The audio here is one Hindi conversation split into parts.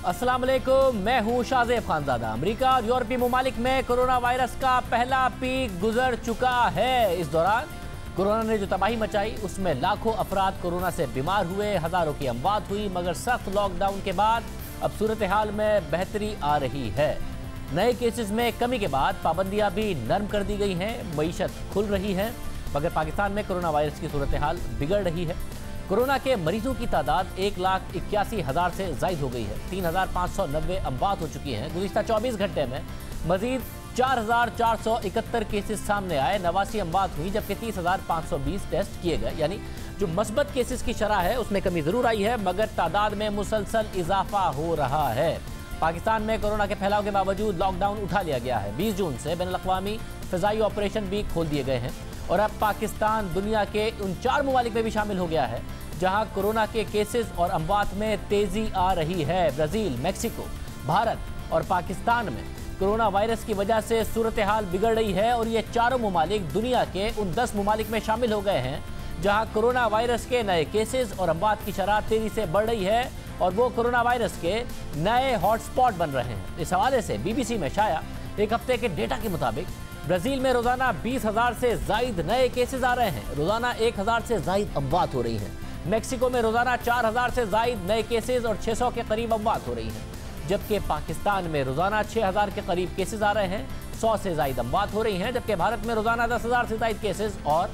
अस्सलाम वालेकुम, मैं हूं शाहजेब खानजादा। अमेरिका और यूरोपीय ममालिक में कोरोना वायरस का पहला पीक गुजर चुका है। इस दौरान कोरोना ने जो तबाही मचाई उसमें लाखों अफराद कोरोना से बीमार हुए, हजारों की अमवात हुई। मगर सख्त लॉकडाउन के बाद अब सूरत हाल में बेहतरी आ रही है। नए केसेस में कमी के बाद पाबंदियां भी नरम कर दी गई हैं, मईशत खुल रही है। मगर पाकिस्तान में कोरोना वायरस की सूरत हाल बिगड़ रही है। कोरोना के मरीजों की तादाद 1,81,000 से जायद हो गई है। 3,590 अमवात हो चुकी हैं। गुज़िश्ता 24 घंटे में मजीद 4,471 केसेस सामने आए, 89 अमवात हुई, जबकि 30,520 टेस्ट किए गए। यानी जो मस्बत केसेस की शरह है उसमें कमी जरूर आई है, मगर तादाद में मुसलसल इजाफा हो रहा है। पाकिस्तान में कोरोना के फैलाव के बावजूद लॉकडाउन उठा लिया गया है। 20 जून से बैनुल-अक़वामी फ़िज़ाई ऑपरेशन भी खोल दिए गए हैं और अब पाकिस्तान दुनिया के उन 4 ममालिक में भी शामिल हो गया है जहां कोरोना के केसेस और अमवात में तेजी आ रही है। ब्राज़ील, मेक्सिको, भारत और पाकिस्तान में कोरोना वायरस की वजह से सूरत हाल बिगड़ रही है और ये चारों ममालिक दुनिया के उन 10 ममालिक में शामिल हो गए हैं जहां कोरोना वायरस के नए केसेस और अमवात की शरह तेजी से बढ़ रही है और वो कोरोना वायरस के नए हॉटस्पॉट बन रहे हैं। इस हवाले से BBC में शाया एक हफ्ते के डेटा के मुताबिक ब्राज़ील में रोजाना 20,000 से जायद नए केसेस आ रहे हैं, रोजाना 1,000 से जायद अमवात हो रही हैं। मेक्सिको में रोजाना 4,000 से जायद नए केसेस और 600 के करीब अमवात हो रही हैं, जबकि पाकिस्तान में रोजाना 6,000 के करीब केसेस आ रहे हैं, 100 से जायद अमवात हो रही हैं, जबकि भारत में रोजाना 10,000 से जायद केसेस और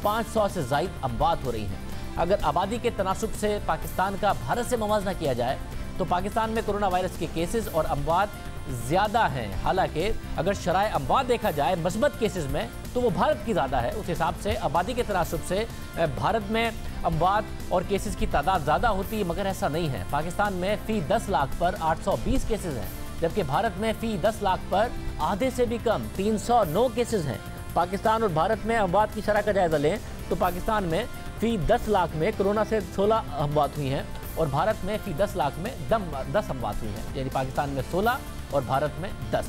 500 से जायद अमवात हो रही हैं। अगर आबादी के तनासुब से पाकिस्तान का भारत से मुवाजना किया जाए तो पाकिस्तान में कोरोना वायरस के केसेस और अमवात ज़्यादा हैं। हालांकि अगर शराय अमवात देखा जाए मस्बत केसेस में तो वो भारत की ज़्यादा है। उस हिसाब से आबादी के तनासुब से भारत में अमवात और केसेस की तादाद ज़्यादा होती है, मगर ऐसा नहीं है। पाकिस्तान में फ़ी 10 लाख पर 820 केसेस हैं, जबकि भारत में फ़ी 10 लाख पर आधे से भी कम 309 केसेस हैं। पाकिस्तान और भारत में अमवात की शरह का जायज़ा लें तो पाकिस्तान में फ़ी 10 लाख में कोरोना से 16 अमवात हुई हैं और भारत में फ़ी 10 लाख में 10 अमवात हुई हैं। यानी पाकिस्तान में 16 और भारत में 10।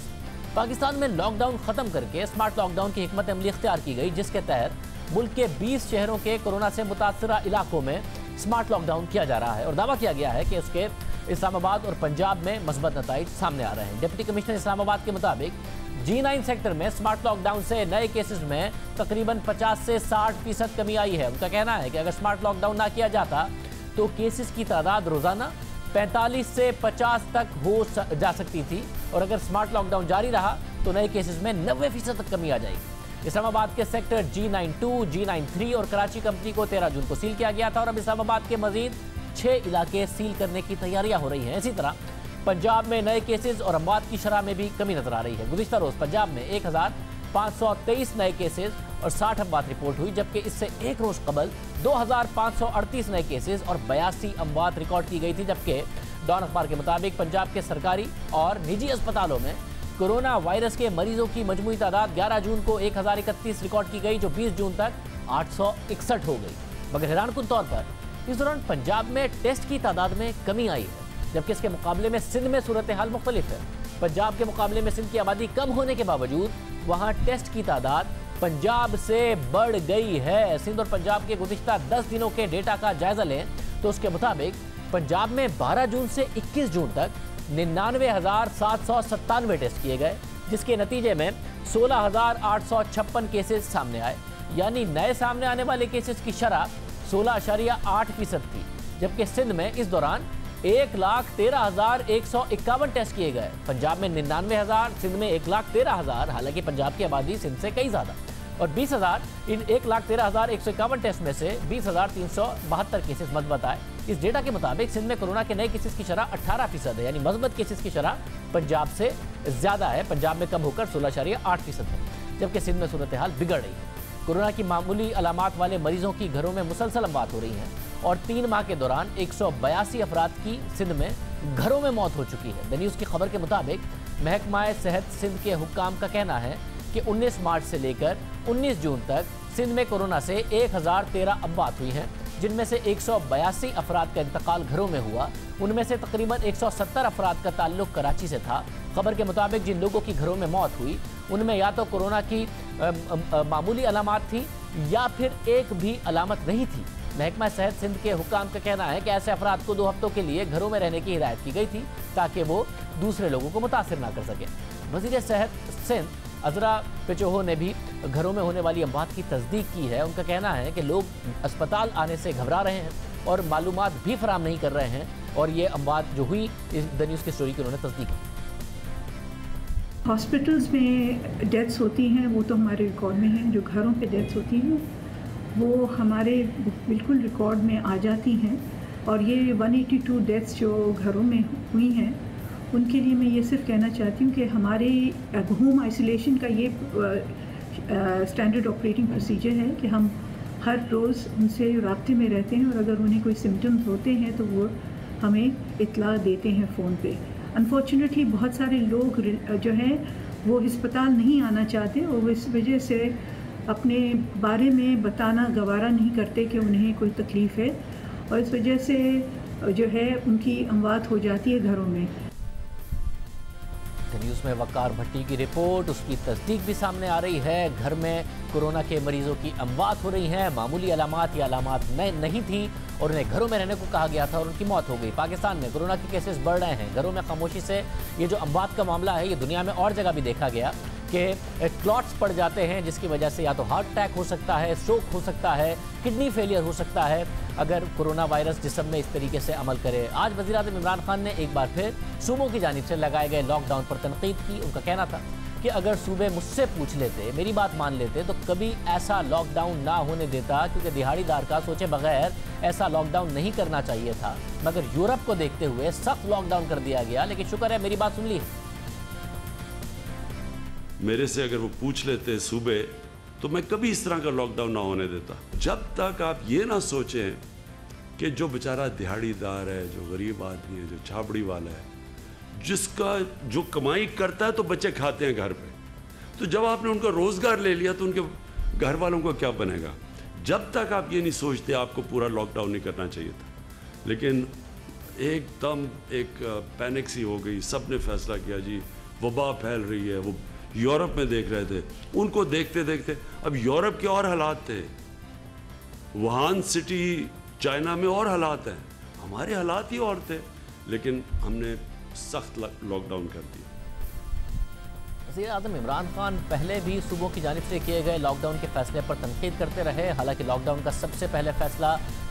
पाकिस्तान में लॉकडाउन ख़त्म करके स्मार्ट लॉकडाउन की हिकमत अमली इख्तियार की गई, जिसके तहत मुल्क के 20 शहरों के कोरोना से मुतासरा इलाकों में स्मार्ट लॉकडाउन किया जा रहा है और दावा किया गया है कि उसके इस्लामाबाद और पंजाब में मस्बत नताइज सामने आ रहे हैं। डिप्टी कमिश्नर इस्लामाबाद के मुताबिक G9 सेक्टर में स्मार्ट लॉकडाउन से नए केसेस में तकरीबन 50 से 60% कमी आई है। उनका कहना है कि अगर स्मार्ट लॉकडाउन ना किया जाता तो केसेस की तादाद रोजाना 45 से 50 तक हो जा सकती थी और अगर स्मार्ट लॉकडाउन जारी रहा तो नए केसेस में 90% तक कमी आ जाएगी। इस्लामाबाद के सेक्टर G9-2, G9-3 और कराची कंपनी को 13 जून को सील किया गया था और अब इस्लामाबाद के मजीद 6 इलाके सील करने की तैयारियां हो रही हैं। इसी तरह पंजाब में नए केसेस और अमवात की शरह में भी कमी नजर आ रही है। गुज़िश्ता रोज पंजाब में 1,523 नए केसेस और 60 अमवात रिपोर्ट हुई, जबकि इससे एक रोज कबल 2,538 नए केसेस और 82 अमवात रिकॉर्ड की गई थी। जबकि डॉन अखबार के मुताबिक पंजाब के सरकारी और निजी अस्पतालों में कोरोना वायरस के मरीजों की मजमूई तादाद 11 जून को 1,031 रिकॉर्ड की गई, जो 20 जून तक 861 हो गई। मगर हैरानकुन तौर पर इस दौरान पंजाब में टेस्ट की तादाद में कमी आई है, जबकि इसके मुकाबले में सिंध में सूरत हाल मुख्तलिफ है। पंजाब के मुकाबले में सिंध की आबादी कम होने के बावजूद वहाँ टेस्ट की तादाद पंजाब से बढ़ गई है। सिंध और पंजाब के गुज़िश्ता 10 दिनों के डेटा का जायजा लें तो उसके मुताबिक पंजाब में 12 जून से 21 जून तक 99,797 टेस्ट किए गए, जिसके नतीजे में 16,856 केसेस सामने आए। यानी नए सामने आने वाले केसेस की शरह 16.8% थी, जबकि सिंध में इस दौरान 1,13,151 टेस्ट किए गए। पंजाब में 99,000, सिंध में 1,13,000। हालांकि पंजाब की आबादी सिंध से कई ज्यादा और 20,000 इन 1,13,151 टेस्ट में से 20,372 केसेस मस्बत आए। इस डेटा के मुताबिक सिंध में कोरोना के नए केसेस की शरह 18% है, यानी मस्बत केसेस की शरह पंजाब से ज्यादा है। पंजाब में कम होकर 16.8% है, जबकि सिंध में सूरत हाल बिगड़ रही है। कोरोना की मामूली अलामात वाले मरीजों की घरों में मुसलसल अमवात हो रही हैं और 3 माह के दौरान 182 अफराद की सिंध में घरों में मौत हो चुकी है। द न्यूज़ की खबर के मुताबिक महकमा सेहत सिंध के हुक्काम का कहना है कि 19 मार्च से लेकर 19 जून तक सिंध में कोरोना से 1,013 अमवात हुई हैं, जिनमें से 182 अफराद का इंतकाल घरों में हुआ। उनमें से तकरीबन 170 अफराद का ताल्लुक कराची से था। खबर के मुताबिक जिन लोगों की घरों में मौत हुई उनमें या तो कोरोना की मामूली अलामात थी या फिर एक भी अलामत नहीं थी। महकमा सेहत सिंध के हुक्काम का कहना है कि ऐसे अफराद को 2 हफ्तों के लिए घरों में रहने की हिदायत की गई थी ताकि वो दूसरे लोगों को मुतासिर ना कर सके। वज़ीर सेहत सिंध अजरा पिचोहो ने भी घरों में होने वाली अमवात की तस्दीक की है। उनका कहना है कि लोग अस्पताल आने से घबरा रहे हैं और मालूमात भी फराम नहीं कर रहे हैं, और ये अमवात जो हुई इस द न्यूज़ की स्टोरी की उन्होंने तस्दीक की। हॉस्पिटल्स में डेथ्स होती हैं वो तो हमारे रिकॉर्ड में हैं, जो घरों पे डेथ्स होती हैं वो हमारे बिल्कुल रिकॉर्ड में आ जाती हैं। और ये 182 डेथ्स जो घरों में हुई हैं उनके लिए मैं ये सिर्फ कहना चाहती हूँ कि हमारे होम आइसोलेशन का ये स्टैंडर्ड ऑपरेटिंग प्रोसीजर है कि हम हर रोज़ उनसे राब्ते में रहते हैं और अगर उन्हें कोई सिम्टम्स होते हैं तो वो हमें इत्ला देते हैं फ़ोन पे। अनफॉर्चुनेटली बहुत सारे लोग जो हैं वो अस्पताल नहीं आना चाहते और इस वजह से अपने बारे में बताना गवारा नहीं करते कि उन्हें कोई तकलीफ़ है, और इस वजह से जो है उनकी अमवात हो जाती है घरों में। न्यूज़ में वकार भट्टी की रिपोर्ट, उसकी तस्दीक भी सामने आ रही है। घर में कोरोना के मरीजों की अमवात हो रही हैं। मामूली अलामात या अलामात नहीं थी और उन्हें घरों में रहने को कहा गया था और उनकी मौत हो गई। पाकिस्तान में कोरोना के केसेस बढ़ रहे हैं। घरों में खामोशी से ये जो अमवात का मामला है ये दुनिया में और जगह भी देखा गया कि क्लॉट्स पड़ जाते हैं जिसकी वजह से या तो हार्ट अटैक हो सकता है, स्ट्रोक हो सकता है, किडनी फेलियर हो सकता है अगर कोरोना वायरस जिस्म में इस तरीके से अमल करे। आज वज़ीर-ए-आज़म इमरान खान ने एक बार फिर सूबों की जानिब से लगाए गए लॉकडाउन पर तनकीद की। उनका कहना था कि अगर सूबे मुझसे पूछ लेते, मेरी बात मान लेते तो कभी ऐसा लॉकडाउन ना होने देता, क्योंकि दिहाड़ीदार का सोचे बगैर ऐसा लॉकडाउन नहीं करना चाहिए था। मगर यूरोप को देखते हुए सख्त लॉकडाउन कर दिया गया। लेकिन शुक्र है मेरी बात सुन ली। मेरे से अगर वो पूछ लेते सूबे तो मैं कभी इस तरह का लॉकडाउन ना होने देता। जब तक आप ये ना सोचें कि जो बेचारा दिहाड़ीदार है, जो गरीब आदमी है, जो छाबड़ी वाला है, जिसका जो कमाई करता है तो बच्चे खाते हैं घर पे, तो जब आपने उनका रोज़गार ले लिया तो उनके घर वालों का क्या बनेगा? जब तक आप ये नहीं सोचते आपको पूरा लॉकडाउन नहीं करना चाहिए था। लेकिन एकदम एक पैनिक सी हो गई, सब ने फैसला किया जी वबा फैल रही है। वो यूरोप में देख रहे थे, उनको देखते देखते अब यूरोप के और हालात थे, वुहान सिटी चाइना में और हालात हैं, हमारे हालात ही और थे, लेकिन हमने सख्त लॉकडाउन कर दिया। वज़ीर-ए-आज़म इमरान खान पहले भी सूबों की जानिब से किए गए लॉकडाउन के फैसले पर तनकीद करते रहे। हालांकि लॉकडाउन का सबसे पहले फैसला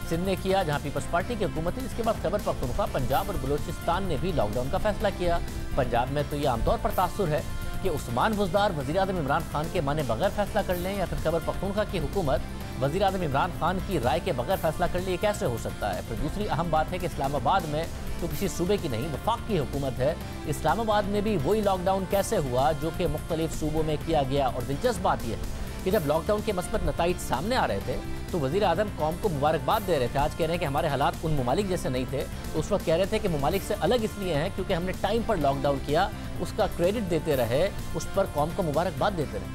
सिंध ने किया जहां पीपल्स पार्टी की हुकूमत थी। इसके बाद खैबर पख्तूनख्वा, पंजाब और बलूचिस्तान ने भी लॉकडाउन का फैसला किया। पंजाब में तो ये आमतौर पर तासुर है कि उस्मान बुज़दार वज़ीर-ए-आज़म इमरान खान के माने बगैर फैसला कर लें, या फिर खैबर पख्तूनख्वा की हुकूमत वज़ीर-ए-आज़म इमरान खान की राय के बगैर फैसला कर ले। ये कैसे हो सकता है? फिर दूसरी अहम बात है कि इस्लामाबाद में तो किसी सूबे की नहीं, वफाक की हुकूमत है। इस्लामाबाद में भी वही लॉकडाउन कैसे हुआ जो कि मुख्तलिफ सूबों में किया गया। और दिलचस्प बात यह है कि जब लॉकडाउन के मस्बत नताइज सामने आ रहे थे तो वज़ीर-ए-आज़म कौम को मुबारकबाद दे रहे थे। आज कह रहे हैं कि हमारे हालात उन ममालिक जैसे नहीं थे। उस वक्त कह रहे थे कि ममालिक से अलग इसलिए हैं क्योंकि हमने टाइम पर लॉकडाउन किया। उसका क्रेडिट देते रहे, उस पर कौम को मुबारकबाद देते रहे।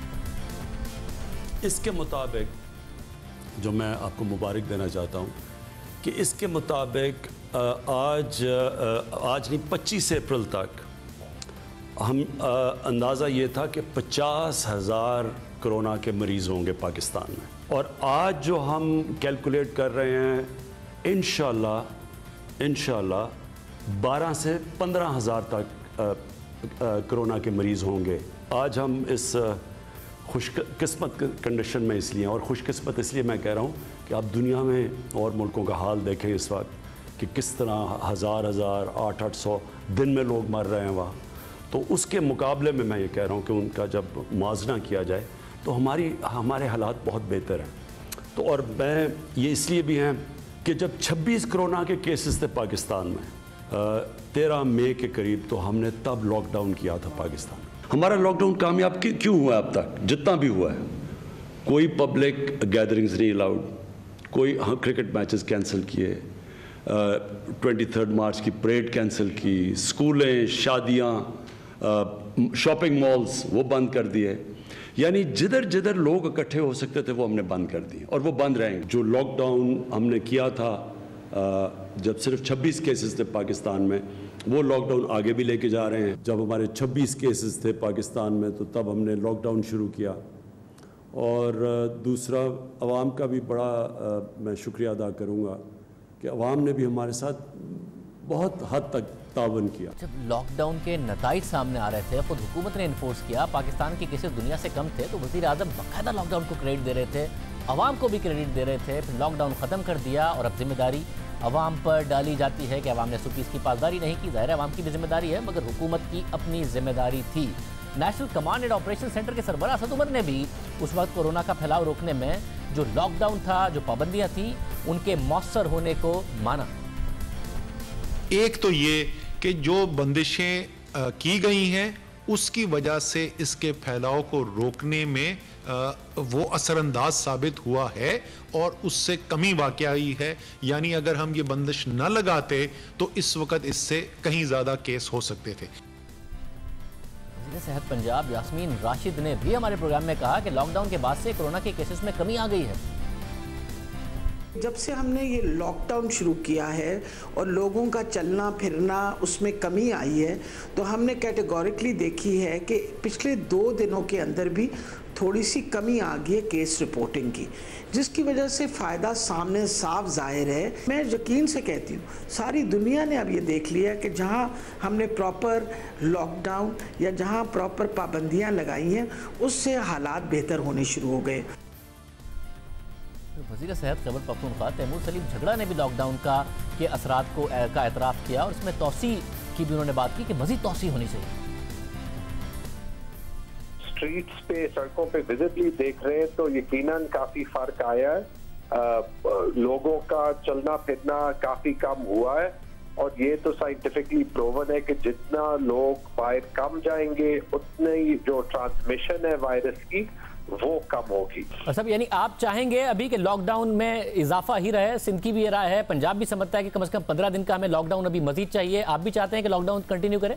इसके मुताबिक जो मैं आपको मुबारक देना चाहता हूँ कि इसके मुताबिक आज नहीं 25 अप्रैल तक हम अंदाज़ा ये था कि 50,000 कोरोना के मरीज़ होंगे पाकिस्तान में, और आज जो हम कैलकुलेट कर रहे हैं इंशाल्लाह 12 से 15,000 तक कोरोना के मरीज़ होंगे। आज हम इस खुशकिस्मत कंडीशन में इसलिए, और खुशकिस्मत इसलिए मैं कह रहा हूँ कि आप दुनिया में और मुल्कों का हाल देखें इस वक्त कि किस तरह 1000 800 दिन में लोग मर रहे हैं वहाँ। तो उसके मुकाबले में मैं ये कह रहा हूँ कि उनका जब मुआवजा किया जाए तो हमारे हालात बहुत बेहतर हैं। तो और मैं ये इसलिए भी हैं कि जब 26 कोरोना के केसेस थे पाकिस्तान में 13 मई के करीब, तो हमने तब लॉकडाउन किया था पाकिस्तान में। हमारा लॉकडाउन कामयाब क्यों हुआ अब तक जितना भी हुआ है? कोई पब्लिक गैदरिंग्स नहीं अलाउड, कोई क्रिकेट मैचेस कैंसिल किए, 23 मार्च की परेड कैंसिल की, स्कूलें, शादियां, शॉपिंग मॉल्स वो बंद कर दिए। यानी जिधर जिधर लोग इकट्ठे हो सकते थे वो हमने बंद कर दिए, और वो बंद रहेंगे। जो लॉकडाउन हमने किया था जब सिर्फ 26 केसेस थे पाकिस्तान में, वो लॉकडाउन आगे भी लेके जा रहे हैं। जब हमारे 26 केसेस थे पाकिस्तान में तो तब हमने लॉकडाउन शुरू किया, और दूसरा अवाम का भी बड़ा मैं शुक्रिया अदा करूँगा कि अवाम ने भी हमारे साथ बहुत हद तक तावन किया। जब लॉकडाउन के नताइज सामने आ रहे थे, खुद हुकूमत ने इन्फोर्स किया, पाकिस्तान के केसेस दुनिया से कम थे, तो वज़ीर आज़म बाकायदा लॉकडाउन को क्रेडिट दे रहे थे, अवाम को भी क्रेडिट दे रहे थे। फिर लॉकडाउन ख़त्म कर दिया और अब जिम्मेदारी अवाम पर डाली जाती है कि अवाम ने सूपीस की पासदारी नहीं की। ज़ाहिर है अवाम की भी जिम्मेदारी है, मगर हुकूमत की अपनी जिम्मेदारी थी। National command and operation centre के सरबराह असद उमर ने भी उस वक्त कोरोना का फैलाव रोकने में जो लॉकडाउन था, जो पाबंदियां थी, उनके मौसर होने को माना। एक तो ये कि जो बंदिशें की गई हैं उसकी वजह से इसके फैलाव को रोकने में वो असरअंदाज साबित हुआ है और उससे कमी वाक़या हुई है। यानी अगर हम ये बंदिश न लगाते तो इस वक्त इससे कहीं ज़्यादा केस हो सकते थे। वज़ीर सेहत पंजाब यास्मीन राशिद ने भी हमारे प्रोग्राम में कहा कि लॉकडाउन के बाद से कोरोना के केसेस में कमी आ गई है। जब से हमने ये लॉकडाउन शुरू किया है और लोगों का चलना फिरना उसमें कमी आई है, तो हमने कैटेगोरिकली देखी है कि पिछले 2 दिनों के अंदर भी थोड़ी सी कमी आ गई है केस रिपोर्टिंग की, जिसकी वजह से फ़ायदा सामने साफ जाहिर है। मैं यकीन से कहती हूँ सारी दुनिया ने अब ये देख लिया कि जहाँ हमने प्रॉपर लॉकडाउन या जहाँ प्रॉपर पाबंदियाँ लगाई हैं, उससे हालात बेहतर होने शुरू हो गए। वज़ीर सेहत खैबर पख्तूनख्वा तैमूर सलीम झगड़ा ने भी लॉकडाउन के असरात का एतराफ़ किया और इसमें तौसी की भी उन्होंने बात की कि मज़ीद तौसी होनी चाहिए। स्ट्रीट्स पे, सड़कों पे विजिबली देख रहे हैं तो यकीनन काफ़ी फ़र्क आया है। लोगों का चलना फिरना काफ़ी कम हुआ है और ये तो साइंटिफिकली प्रूवन है कि जितना लोग बाहर कम जाएंगे उतने ही जो ट्रांसमिशन है वायरस की वो कम होगी। सब यानी आप चाहेंगे अभी कि लॉकडाउन में इजाफा ही रहे। सिंध की भी ये राय है, पंजाब भी समझता है कि कम से कम 15 दिन का हमें लॉकडाउन अभी मजीद चाहिए। आप भी चाहते हैं कि लॉकडाउन कंटिन्यू करें?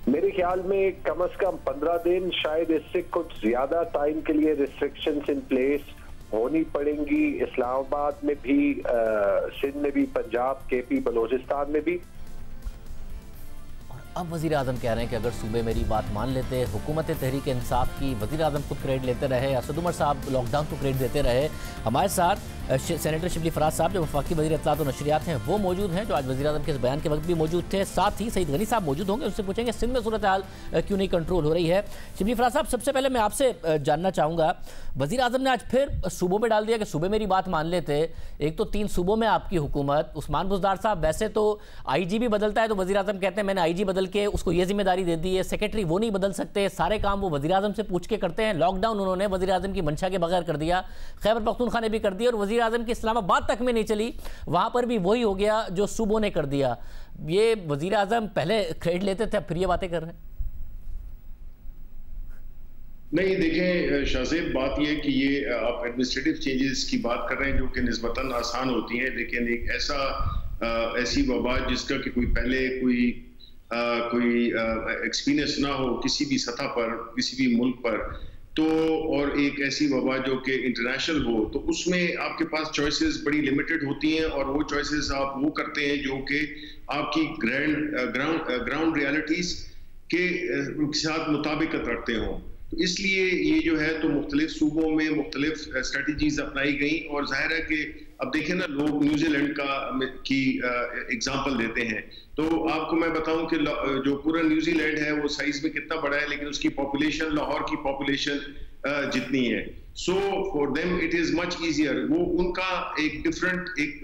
मेरे ख्याल में कम से कम 15 दिन, शायद इससे कुछ ज्यादा टाइम के लिए रिस्ट्रिक्शंस इन प्लेस होनी पड़ेंगी। इस्लामाबाद में भी, सिंध में भी, पंजाब, केपी, बलोचिस्तान में भी। अब वज़ीर आज़म कह रहे हैं कि अगर सूबे मेरी बात मान लेते, हुकूमत तहरीक इंसाफ की, वज़ीर आज़म खुद क्रेडिट लेते रहे, असद उमर साहब लॉकडाउन को क्रेडिट देते रहे। हमारे साथ सेनेटर शिबली फराज साहब जो वफाकी वज़ीर इत्तलात और नशरियात हैं वो मौजूद हैं, जो आज वज़ीर आज़म के इस बयान के वक्त भी मौजूद थे। साथ ही सईद गनी साहब मौजूद होंगे, उससे पूछेंगे सिंध में सूरत हाल क्यों नहीं कंट्रोल हो रही है। शिबली फराज साहब, सबसे पहले मैं आपसे जानना चाहूँगा, वज़ीर आज़म ने आज फिर सूबों में डाल दिया कि सूबे मेरी बात मान लेते। एक तो 3 सूबों में आपकी हुकूमत, उस्मान बुज़दार साहब वैसे तो IG भी बदलता है तो वज़ीर आज़म कहते हैं मैंने IG बदल के उसको ये जिम्मेदारी दे दी है, सेक्रेटरी वो नहीं बदल सकते, सारे काम वो वज़ीर आज़म से पूछ के करते हैं। लॉकडाउन उन्होंने वज़ीर आज़म की मंशा के बगैर कर दिया, खैबर पख्तूनख्वा ने भी कर दिया और वज़ीर आज़म की इस्लामाबाद तक में नहीं चली, वहां पर भी वही हो गया जो सूबों ने कर दिया। ये वज़ीर आज़म पहले क्रेडिट लेते थे, अब फिर ये बातें कर रहे हैं। नहीं, देखें शाहजेब, बात यह कि ये आप एडमिनिस्ट्रेटिव चेंजेस की बात कर रहे हैं जो कि निस्बतन आसान होती हैं, लेकिन एक ऐसी वबा जिसका कि कोई पहले कोई एक्सपीरियंस ना हो किसी भी सतह पर, किसी भी मुल्क पर, तो और एक ऐसी वबा जो कि इंटरनेशनल हो, तो उसमें आपके पास चॉइसेस बड़ी लिमिटेड होती हैं और वो चॉइसेस आप वो करते हैं जो कि आपकी ग्राउंड रियलिटीज़ के साथ मुताबिकत रखते हों। तो इसलिए ये जो है तो मुख्तलिफ सूबों में मुख्तलिफ स्ट्रेटजीज अपनाई गई और जाहिर है कि अब देखें ना, लोग न्यूजीलैंड की एग्जांपल देते हैं, तो आपको मैं बताऊं कि जो पूरा न्यूजीलैंड है वो साइज में कितना बड़ा है, लेकिन उसकी पॉपुलेशन लाहौर की पॉपुलेशन जितनी है। So for them it is much easier. वो उनका एक डिफरेंट एक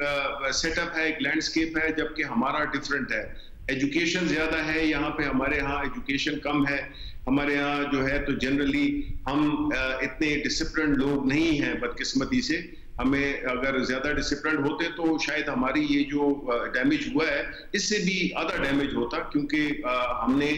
सेटअप है, एक लैंडस्केप है, जबकि हमारा डिफरेंट है। एजुकेशन ज्यादा है यहाँ पे, हमारे यहाँ एजुकेशन कम है। हमारे यहाँ जो है तो जनरली हम इतने डिसिप्लिन लोग नहीं हैं, बदकिस्मती से। हमें अगर ज्यादा डिसिप्लिन होते तो शायद हमारी ये जो डैमेज हुआ है इससे भी आधा डैमेज होता, क्योंकि हमने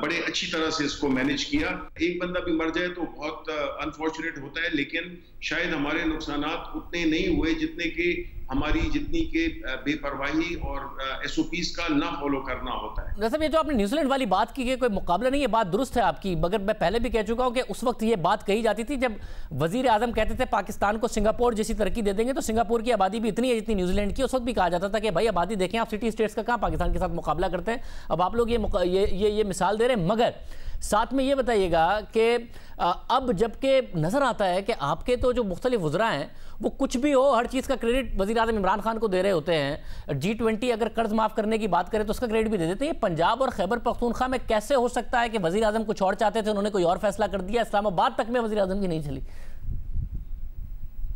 बड़े अच्छी तरह से इसको मैनेज किया। एक बंदा भी मर जाए तो बहुत अनफॉर्चुनेट होता है, लेकिन शायद हमारे नुकसानात उतने नहीं हुए जितने कि जितनी के बेपरवाही और SOPs का ना फॉलो करना होता है। जैसे ये जो आपने न्यूजीलैंड वाली बात की है, कोई मुकाबला नहीं है, बात दुरुस्त है आपकी, मगर मैं पहले भी कह चुका हूं कि उस वक्त ये बात कही जाती थी जब वजीर आजम कहते थे पाकिस्तान को सिंगापुर जैसी तरक्की दे देंगे, तो सिंगापुर की आबादी भी इतनी है जितनी न्यूजीलैंड की। उस वक्त भी कहा जाता था कि भाई आबादी देखें आप, सिटी स्टेट्स का कहाँ पाकिस्तान के साथ मुकाबला करते हैं। अब आप लोग ये मिसाल दे रहे हैं, मगर साथ में ये बताइएगा कि अब जबकि नज़र आता है कि आपके तो जो मुख्तलिफ वज़रा हैं वो कुछ भी हो, हर चीज़ का क्रेडिट वज़ीर आज़म इमरान खान को दे रहे होते हैं। G20 अगर कर्ज माफ़ करने की बात करें तो उसका क्रेडिट भी दे देते हैं। पंजाब और खैबर पख्तूनख्वा में कैसे हो सकता है कि वज़ीर आज़म कुछ और चाहते थे, उन्होंने कोई और फैसला कर दिया, इस्लामाबाद तक में वज़ीर आज़म की नहीं चली?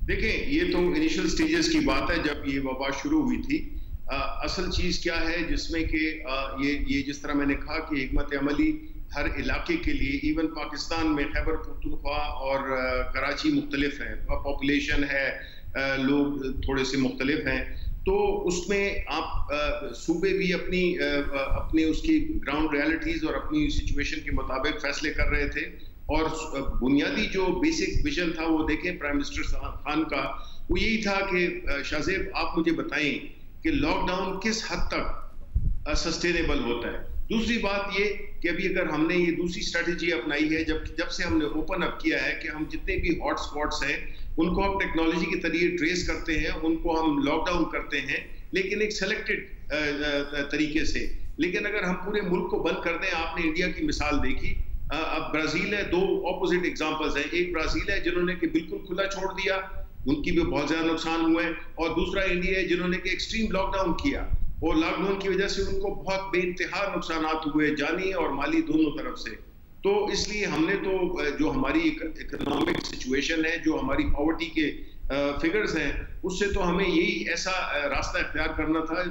देखें, ये तो इनिशियल स्टेजेस की बात है जब ये वबा शुरू हुई थी। असल चीज़ क्या है जिसमें कि ये जिस तरह मैंने कहा कि हिकमत अमली हर इलाके के लिए, इवन पाकिस्तान में खैबर पख्तूनख्वा और कराची मुख्तलिफ है, पॉपुलेशन है, लोग थोड़े से मुख्तलिफ हैं, तो उसमें आप सूबे भी अपनी उसकी ग्राउंड रियलिटीज़ और अपनी सिचुएशन के मुताबिक फैसले कर रहे थे। और बुनियादी जो बेसिक विजन था वो देखें प्राइम मिनिस्टर खान का, वो यही था कि शाहजेब आप मुझे बताएं कि लॉकडाउन किस हद तक सस्टेनेबल होता है। दूसरी बात ये कि अभी अगर हमने ये दूसरी स्ट्रेटेजी अपनाई है, जब से हमने ओपन अप किया है कि हम जितने भी हॉट स्पॉट्स हैं उनको हम टेक्नोलॉजी के जरिए ट्रेस करते हैं, उनको हम लॉकडाउन करते हैं, लेकिन एक सेलेक्टेड तरीके से। लेकिन अगर हम पूरे मुल्क को बंद कर दें, आपने इंडिया की मिसाल देखी, अब ब्राजील है, दो ऑपोजिट एग्जांपल्स हैं। एक ब्राजील है जिन्होंने कि बिल्कुल खुला छोड़ दिया, उनकी भी बहुत ज्यादा नुकसान हुए, और दूसरा इंडिया है जिन्होंने कि एक्सट्रीम लॉकडाउन किया, और लॉकडाउन की वजह से उनको बहुत बेइंतहा नुकसान हुए, जानी और माली दोनों तरफ से। तो इसलिए हमने तो जो हमारी इकोनॉमिक सिचुएशन है, जो हमारी पॉवर्टी के फिगर्स हैं, उससे तो हमें यही ऐसा रास्ता इख्तियार करना था।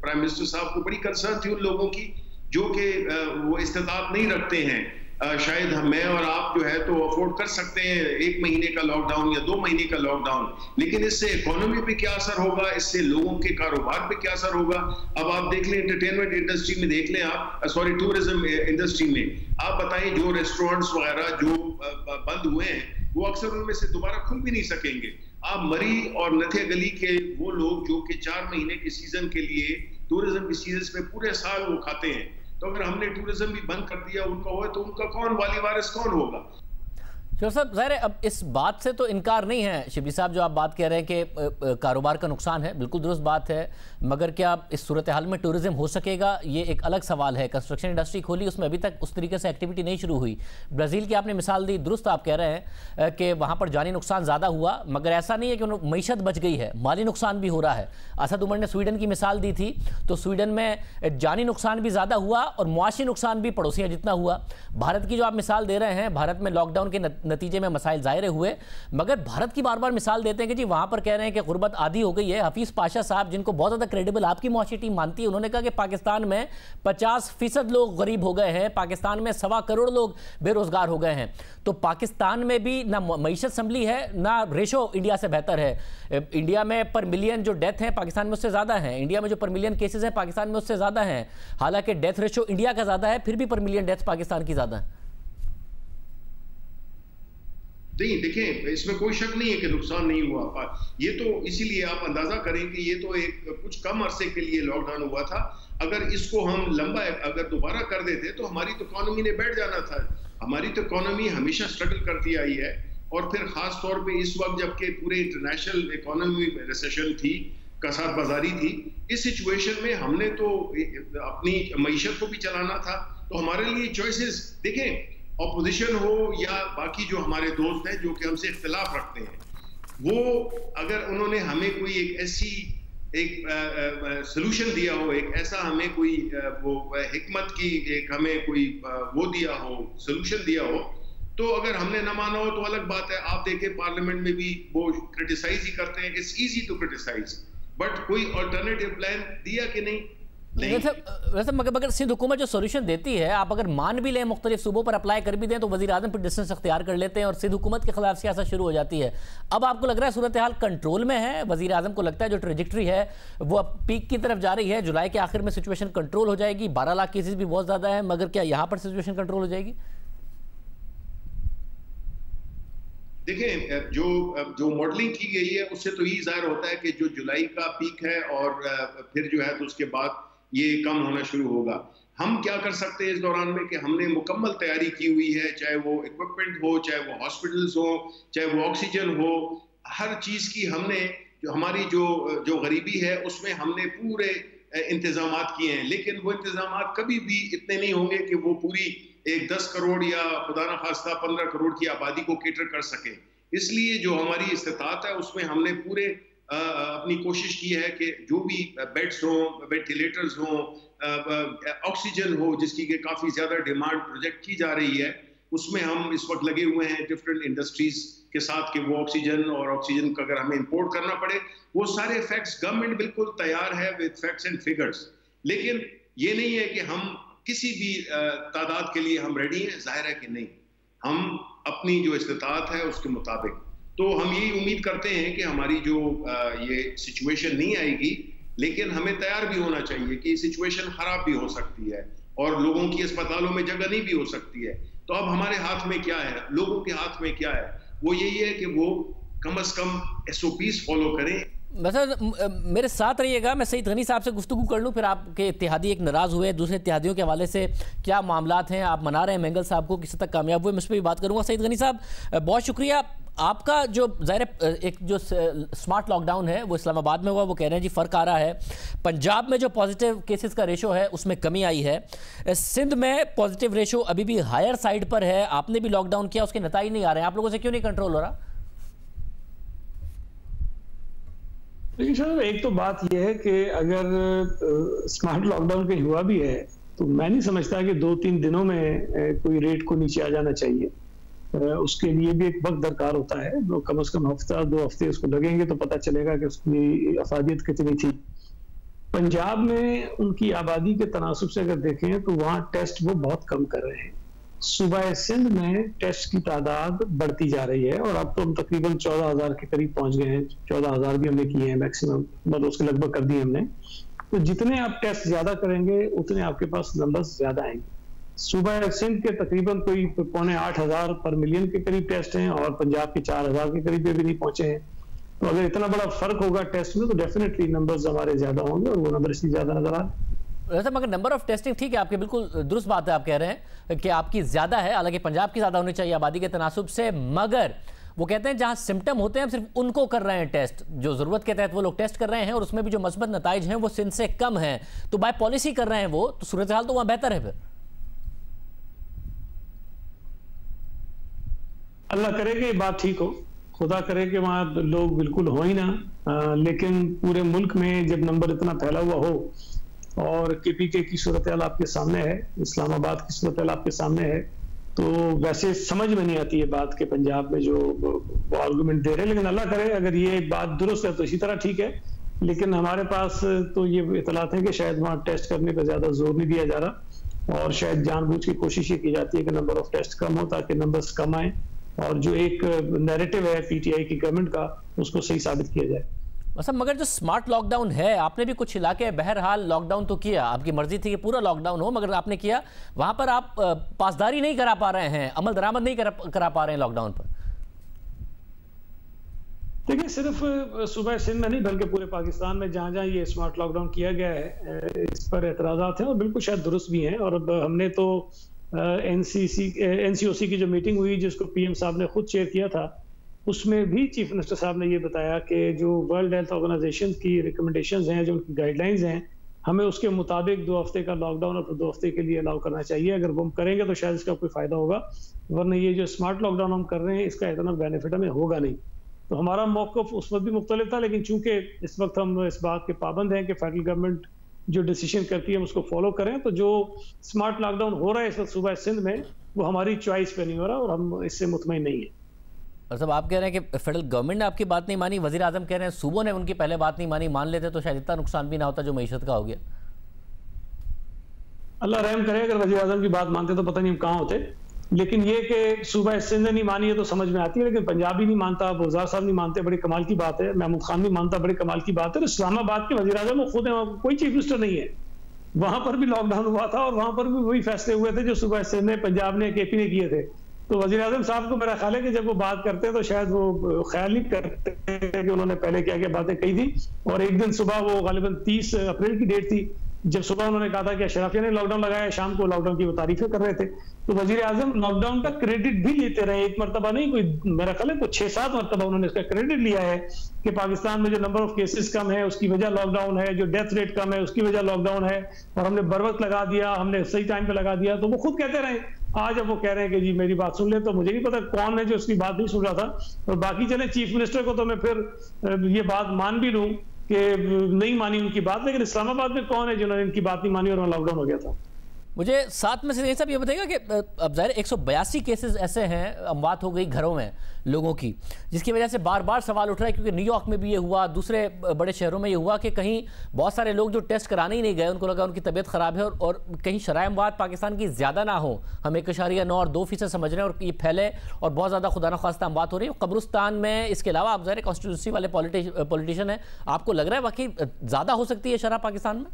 प्राइम मिनिस्टर साहब को बड़ी कंसर्न थी उन लोगों की जो कि वो इस्तेताअत नहीं रखते हैं। शायद मैं और आप जो है तो अफोर्ड कर सकते हैं 1 महीने का लॉकडाउन या 2 महीने का लॉकडाउन, लेकिन इससे इकोनॉमी पे क्या असर होगा, इससे लोगों के कारोबार पे क्या असर होगा। अब आप देख लें, एंटरटेनमेंट इंडस्ट्री में देख लें आप, टूरिज्म इंडस्ट्री में आप बताएं, जो रेस्टोरेंट्स वगैरह जो बंद हुए हैं वो अक्सर उनमें से दोबारा खुल भी नहीं सकेंगे। आप मरी और नथिया गली के वो लोग जो कि 4 महीने के सीजन के लिए, टूरिज्म के सीजन में पूरे साल वो खाते हैं, तो अगर हमने टूरिज्म भी बंद कर दिया उनका हुआ, तो उनका कौन वाली वारिस कौन होगा? शोर साहब, ज़ाहिर है अब इस बात से तो इनकार नहीं है, शिबली साहब जो आप बात कह रहे हैं कि कारोबार का नुकसान है, बिल्कुल दुरुस्त बात है, मगर क्या इस सूरत हाल में टूरिज्म हो सकेगा, ये एक अलग सवाल है। कंस्ट्रक्शन इंडस्ट्री खोली, उसमें अभी तक उस तरीके से एक्टिविटी नहीं शुरू हुई। ब्राज़ील की आपने मिसाल दी, दुरुस्त आप कह रहे हैं कि वहाँ पर जानी नुकसान ज़्यादा हुआ, मगर ऐसा नहीं है कि मईशत बच गई है, माली नुकसान भी हो रहा है। असद उमर ने स्वीडन की मिसाल दी थी, तो स्वीडन में जानी नुकसान भी ज़्यादा हुआ और मुआशी नुकसान भी पड़ोसियाँ जितना हुआ। भारत की जो आप मिसाल दे रहे हैं, भारत में लॉकडाउन के नतीजे में मसाइल ज़ाहिर हुए, मगर भारत की बार बार मिसाल देते हैं कि जी वहाँ पर कह रहे हैं कि गुर्बत आदी हो गई है। हफीज़ पाशा साहब, जिनको बहुत ज़्यादा क्रेडिबल आपकी मुआशी टीम मानती है, उन्होंने कहा कि पाकिस्तान में 50% लोग गरीब हो गए हैं, पाकिस्तान में 1.25 करोड़ लोग बेरोजगार हो गए हैं। तो पाकिस्तान में भी ना मईशत संभली है, ना रेशो इंडिया से बेहतर है। इंडिया में पर मिलियन जो डेथ है पाकिस्तान में उससे ज़्यादा है, इंडिया में जो पर मिलियन केसेस हैं पाकिस्तान में उससे ज़्यादा हैं। हालांकि डेथ रेशो इंडिया का ज़्यादा है, फिर भी पर मिलियन डेथ पाकिस्तान की ज़्यादा है। नहीं, देखें, इसमें कोई शक नहीं है कि नुकसान नहीं हुआ। ये तो इसीलिए आप अंदाजा करें कि ये तो एक कुछ कम अरसे के लिए लॉकडाउन हुआ था। अगर इसको हम लंबा अगर दोबारा कर देते तो हमारी तो इकोनॉमी ने बैठ जाना था। हमारी तो इकोनॉमी हमेशा स्ट्रगल करती आई है, और फिर खास तौर पे इस वक्त जबकि पूरे इंटरनेशनल इकोनॉमी में रिसेशन थी, कसाद बाजारी थी, इस सिचुएशन में हमने तो अपनी मईशत को भी चलाना था। तो हमारे लिए चॉइसेस, देखें, ऑपोजिशन हो या बाकी जो हमारे दोस्त हैं जो कि हमसे इख्तिलाफ रखते हैं, वो अगर उन्होंने हमें कोई एक ऐसी सोल्यूशन दिया हो, एक ऐसा हमें कोई वो हिकमत की एक हमें कोई वो दिया हो, सोल्यूशन दिया हो, तो अगर हमने ना माना हो तो अलग बात है। आप देखें पार्लियामेंट में भी वो क्रिटिसाइज ही करते हैं, it's easy to criticise, but कोई अल्टरनेटिव प्लान दिया कि नहीं? वैसे मगर सिंध हुकूमत जो सोल्यूशन देती है, आप अगर मान भी लें, मुख्तलिफ सूबों पर अप्लाई कर भी दें, तो वज़ीर आज़म फिर डिस्टेंस अख्तियार कर लेते हैं और सिंध हुकूमत के खिलाफ सियासत शुरू हो जाती है। अब आपको लग रहा है सूरत हाल कंट्रोल में है? वज़ीर आज़म को लगता है जो ट्रेजेक्ट्री है वो अब पीक की तरफ जा रही है, जुलाई के आखिर में सिचुएशन कंट्रोल हो जाएगी? 12 लाख केसेज भी बहुत ज़्यादा है, मगर क्या यहाँ पर सिचुएशन कंट्रोल हो जाएगी? देखें, जो मॉडलिंग की गई है उससे तो ये जाहिर होता है कि जो जुलाई का पीक है और फिर जो है तो उसके बाद ये कम होना शुरू होगा। हम क्या कर सकते हैं इस दौरान में कि हमने मुकम्मल तैयारी की हुई है, चाहे वो इक्विपमेंट हो, चाहे वो हॉस्पिटल्स हो, चाहे वो ऑक्सीजन हो, हर चीज़ की हमने जो हमारी जो गरीबी है उसमें हमने पूरे इंतजामात किए हैं, लेकिन वो इंतजामात कभी भी इतने नहीं होंगे कि वो पूरी एक 10 करोड़ या खुदा ना खास्ता 15 करोड़ की आबादी को केटर कर सके। इसलिए जो हमारी इस्तिताअत है उसमें हमने पूरे अपनी कोशिश की है कि जो भी बेड्स हों, वेंटिलेटर्स हों, ऑक्सीजन हो, जिसकी कि काफ़ी ज़्यादा डिमांड प्रोजेक्ट की जा रही है, उसमें हम इस वक्त लगे हुए हैं डिफरेंट इंडस्ट्रीज के साथ कि वो ऑक्सीजन और ऑक्सीजन का अगर हमें इंपोर्ट करना पड़े, वो सारे फैक्ट्स गवर्नमेंट बिल्कुल तैयार है विद फैक्ट्स एंड फिगर्स। लेकिन ये नहीं है कि हम किसी भी तादाद के लिए हम रेडी हैं, जाहिर है कि नहीं, हम अपनी जो इस्तिताअत है उसके मुताबिक। तो हम यही उम्मीद करते हैं कि हमारी जो ये सिचुएशन नहीं आएगी, लेकिन हमें तैयार भी होना चाहिए कि सिचुएशन खराब भी हो सकती है और लोगों की अस्पतालों में जगह नहीं भी हो सकती है। तो अब हमारे हाथ में क्या है, लोगों के हाथ में क्या है, वो यही है कि वो कम से कम SOPs फॉलो करें। मतलब मेरे साथ रहिएगा, मैं सईद गनी साहब से गुफ्तगू कर लूँ, फिर आपके इत्तेहादी एक नाराज़ हुए, दूसरे इत्तेहादियों के हवाले से क्या मामलात हैं, आप मना रहे हैं मेंगल साहब को, किस तक कामयाब हुए, मैं उस पर भी बात करूँगा। सईद गनी साहब, बहुत शुक्रिया आपका। जो ज़ाहिर एक जो स्मार्ट लॉकडाउन है वो इस्लामाबाद में हुआ, वो कह रहे हैं जी फ़र्क आ रहा है। पंजाब में जो पॉजिटिव केसेस का रेशो है उसमें कमी आई है। सिंध में पॉजिटिव रेशो अभी भी हायर साइड पर है, आपने भी लॉकडाउन किया, उसके नतीजे नहीं आ रहे हैं, आप लोगों से क्यों नहीं कंट्रोल हो रहा? लेकिन सर एक तो बात यह है कि अगर स्मार्ट लॉकडाउन कहीं हुआ भी है तो मैं नहीं समझता कि 2-3 दिनों में कोई रेट को नीचे आ जाना चाहिए। उसके लिए भी एक वक्त दरकार होता है, तो कम से कम हफ्ता 2 हफ्ते उसको लगेंगे तो पता चलेगा कि उसकी अफादियत कितनी थी। पंजाब में उनकी आबादी के तनासुब से अगर देखें तो वहाँ टेस्ट वो बहुत कम कर रहे हैं। सूबा सिंध में टेस्ट की तादाद बढ़ती जा रही है और अब तो हम तकरीबन 14,000 के करीब पहुंच गए हैं। 14,000 भी हमने किए हैं मैक्सिमम, मतलब उसके लगभग कर दिए हमने। तो जितने आप टेस्ट ज्यादा करेंगे उतने आपके पास नंबर्स ज्यादा आएंगे। सूबा सिंध के तकरीबन कोई 7,500 पर मिलियन के करीब टेस्ट हैं और पंजाब के 4,000 के करीब भी नहीं पहुंचे हैं। तो अगर इतना बड़ा फर्क होगा टेस्ट में तो डेफिनेटली नंबर्स हमारे ज्यादा होंगे और वो नंबर इसलिए ज्यादा नजर आ रहे हैं। वैसे मगर नंबर ऑफ टेस्टिंग ठीक है, आपके बिल्कुल दुरुस्त बात है, आप कह रहे हैं कि आपकी ज़्यादा है, हालांकि पंजाब की ज़्यादा होनी चाहिए आबादी के तनासुब से, मगर वो कहते हैं जहां सिम्टम होते हैं हम सिर्फ उनको कर रहे हैं टेस्ट, जो ज़रूरत के तहत वो लोग टेस्ट कर रहे हैं और उसमें भी जो मस्बत नताइज हैं वो सिंध से कम हैं, तो बाय पॉलिसी कर रहे हैं वो, तो सूरत हाल तो वहाँ बेहतर है। फिर अल्लाह करे कि बात ठीक हो, खुदा करे कि वहाँ लोग बिल्कुल हो ही ना, लेकिन पूरे मुल्क में जब नंबर इतना फैला हुआ हो और KPK की सूरत हाल आपके सामने है, इस्लामाबाद की सूरत हाल आपके सामने है, तो वैसे समझ में नहीं आती है बात के पंजाब में जो वो आर्गूमेंट दे रहे हैं। लेकिन अल्लाह करे अगर ये बात दुरुस्त है तो इसी तरह ठीक है, लेकिन हमारे पास तो ये इतलात है कि शायद वहाँ टेस्ट करने पर ज्यादा जोर नहीं दिया जा रहा और शायद जानबूझ की कोशिश ये की जाती है कि नंबर ऑफ टेस्ट कम हो ताकि नंबर्स कम आए और जो एक नैरेटिव है PTI की गवर्नमेंट का उसको सही साबित किया जाए। मतलब मगर जो स्मार्ट लॉकडाउन है, आपने भी कुछ इलाके बहरहाल लॉकडाउन तो किया, आपकी मर्जी थी कि पूरा लॉकडाउन हो, मगर आपने किया, वहां पर आप पासदारी नहीं करा पा रहे हैं, अमल दरामद नहीं करा पा रहे हैं लॉकडाउन पर। देखिए सिर्फ सूबा सिंध में नहीं बल्कि पूरे पाकिस्तान में जहां जहां ये स्मार्ट लॉकडाउन किया गया है इस पर एतराज़ात हैं और बिल्कुल शायद दुरुस्त भी हैं। और अब हमने तो NCOC की जो मीटिंग हुई जिसको PM साहब ने खुद चेयर किया था, उसमें भी चीफ मिनिस्टर साहब ने ये बताया कि जो वर्ल्ड हेल्थ ऑर्गेनाइजेशन की रिकमेंडेशंस हैं, जो उनकी गाइडलाइंस हैं, हमें उसके मुताबिक 2 हफ्ते का लॉकडाउन और फिर 2 हफ्ते के लिए अलाउ करना चाहिए। अगर वो हम करेंगे तो शायद इसका कोई फायदा होगा, वरना ये जो स्मार्ट लॉकडाउन हम कर रहे हैं इसका इतना बेनिफिट हमें होगा नहीं। तो हमारा मौक़िफ़ उस वक्त भी मुख्तलिफ था, लेकिन चूंकि इस वक्त हम इस बात के पाबंद हैं कि फेडरल गवर्नमेंट जो डिसीजन करती है हम उसको फॉलो करें, तो जो स्मार्ट लॉकडाउन हो रहा है इस वक्त सूबा सिंध में वो हमारी चॉइस पे नहीं हो रहा और हम इससे मुतमईन नहीं है। और सब आप कह रहे हैं कि फेडरल गवर्नमेंट ने आपकी बात नहीं मानी, वजीर आजम कह रहे हैं सूबों ने उनकी पहले बात नहीं मानी, मान लेते तो शायद इतना नुकसान भी ना होता जो मईशत का हो गया। अल्लाह रहम करे, अगर वजीर आजम की बात मानते तो पता नहीं हम कहाँ होते। लेकिन ये कि सूबा सिंध ने नहीं मानी है तो समझ में आती है, लेकिन पंजाब भी नहीं मानता, वज़ार साहब नहीं मानते, बड़ी कमाल की बात है, महमूद खान नहीं मानता, बड़ी कमाल की बात है। तो इस्लामाबाद के वजीर आजम खुद है, कोई चीफ मिनिस्टर नहीं है, वहां पर भी लॉकडाउन हुआ था और वहां पर भी वही फैसले हुए थे जो सूबा सिंध ने, पंजाब ने, KP ने किए थे। तो वजीर आजम साहब को मेरा ख्याल है कि जब वो बात करते हैं तो शायद वो ख्याल नहीं करते कि उन्होंने पहले क्या क्या बातें कही थी। और एक दिन सुबह वो गालिबन 30 अप्रैल की डेट थी, जब सुबह उन्होंने कहा था कि अशराफिया ने लॉकडाउन लगाया, शाम को लॉकडाउन की वो तारीफें कर रहे थे। तो वजीर आजम लॉकडाउन का क्रेडिट भी लेते रहे, एक मरतबा नहीं, कोई मेरा ख्याल है कुछ 6-7 मरतबा उन्होंने इसका क्रेडिट लिया है कि पाकिस्तान में जो नंबर ऑफ केसेस कम है उसकी वजह लॉकडाउन है, जो डेथ रेट कम है उसकी वजह लॉकडाउन है, और हमने बर वक्त लगा दिया, हमने सही टाइम पे लगा दिया। तो वो खुद कहते रहे। आज अब वो कह रहे हैं कि जी मेरी बात सुन ले, तो मुझे नहीं पता कौन है जो उसकी बात नहीं सुन रहा था। और बाकी चले चीफ मिनिस्टर को तो मैं फिर ये बात मान भी लूं कि नहीं मानी उनकी बात, लेकिन इस्लामाबाद में कौन है जिन्होंने इनकी बात नहीं मानी और लॉकडाउन हो गया था। मुझे साथ में से साहब ये बताइएगा कि अब ज़ाहिर 182 केसेस ऐसे हैं, अमवात हो गई घरों में लोगों की, जिसकी वजह से बार बार सवाल उठ रहा है, क्योंकि न्यूयॉर्क में भी ये हुआ, दूसरे बड़े शहरों में ये हुआ कि कहीं बहुत सारे लोग जो टेस्ट कराने ही नहीं गए, उनको लगा उनकी तबीयत ख़राब है, और कहीं शरह अमवात पाकिस्तान की ज़्यादा ना हो, हम 1.9 और 2% समझ रहे हैं, और ये फैले और बहुत ज़्यादा खुदा न ख्वास्ता अमवात हो रही है कब्रिस्तान में। इसके अलावा आप ज़ाहिर कॉन्स्टिट्यूंसी वाले पॉलिटिशियन हैं, आपको लग रहा है वाकई ज़्यादा हो सकती है शरह पाकिस्तान में?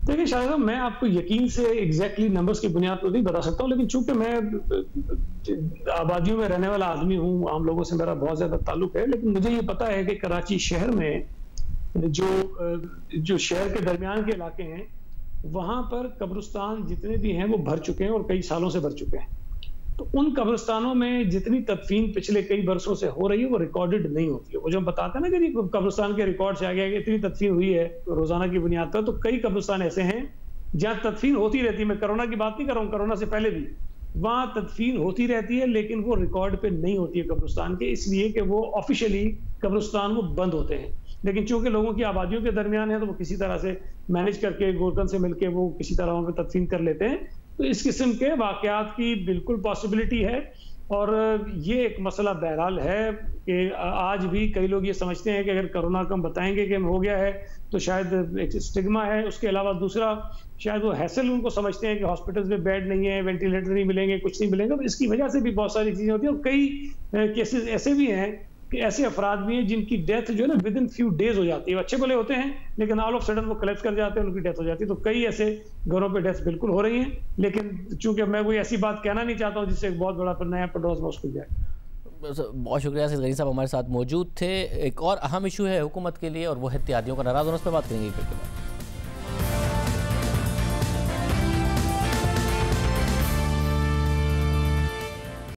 देखिए शायद मैं आपको यकीन से एग्जैक्टली नंबर्स की बुनियाद पर नहीं बता सकता हूँ, लेकिन चूंकि मैं आबादियों में रहने वाला आदमी हूँ, आम लोगों से मेरा बहुत ज्यादा ताल्लुक है, लेकिन मुझे ये पता है कि कराची शहर में जो शहर के दरमियान के इलाके हैं वहां पर कब्रिस्तान जितने भी हैं वो भर चुके हैं और कई सालों से भर चुके हैं। तो उन कब्रिस्तानों में जितनी तदफीन पिछले कई बरसों से हो रही है वो रिकॉर्डेड नहीं होती है। वो जो हम बताते हैं ना कि कब्रिस्तान के रिकॉर्ड से आ गया कि इतनी तदफीन हुई है रोजाना की बुनियाद पर, तो कई कब्रिस्तान ऐसे हैं जहां तदफीन होती रहती है। मैं कोरोना की बात नहीं कर रहा हूँ, कोरोना से पहले भी वहां तदफीन होती रहती है, लेकिन वो रिकॉर्ड पे नहीं होती है कब्रिस्तान के, इसलिए कि वो ऑफिशियली कब्रिस्तान वो बंद होते हैं। लेकिन चूंकि लोगों की आबादियों के दरमियान है तो वो किसी तरह से मैनेज करके गोरकन से मिलकर वो किसी तरह वहां पर तदफीन कर लेते हैं। तो इस किस्म के वाकयात की बिल्कुल पॉसिबिलिटी है, और ये एक मसला बहरहाल है कि आज भी कई लोग ये समझते हैं कि अगर कोरोना को हम बताएंगे कि हो गया है तो शायद एक स्टिग्मा है। उसके अलावा दूसरा शायद वो हैसल उनको समझते हैं कि हॉस्पिटल्स में बेड नहीं है, वेंटिलेटर नहीं मिलेंगे, कुछ नहीं मिलेंगे। तो इसकी वजह से भी बहुत सारी चीज़ें होती हैं, और कई केसेस ऐसे भी हैं कि ऐसे अफराद भी हैं जिनकी डेथ जो है ना विद इन फ्यू डेज हो जाती है। अच्छे भले होते हैं लेकिन ऑल ऑफ सडन वो कोलैप्स कर जाते हैं, उनकी डेथ हो जाती है। तो कई ऐसे घरों पे डेथ बिल्कुल हो रही हैं, लेकिन चूंकि मैं कोई ऐसी बात कहना नहीं चाहता हूँ जिससे एक बहुत बड़ा नया पेट्रोल बॉक्स खुल जाए। बहुत शुक्रिया सैयद गनी साहब हमारे साथ मौजूद थे। एक और अहम इशू है हुकूमत के लिए, और वो है त्यादियों का नाराज़ होना, उस पर बात करेंगे फिर के बाद।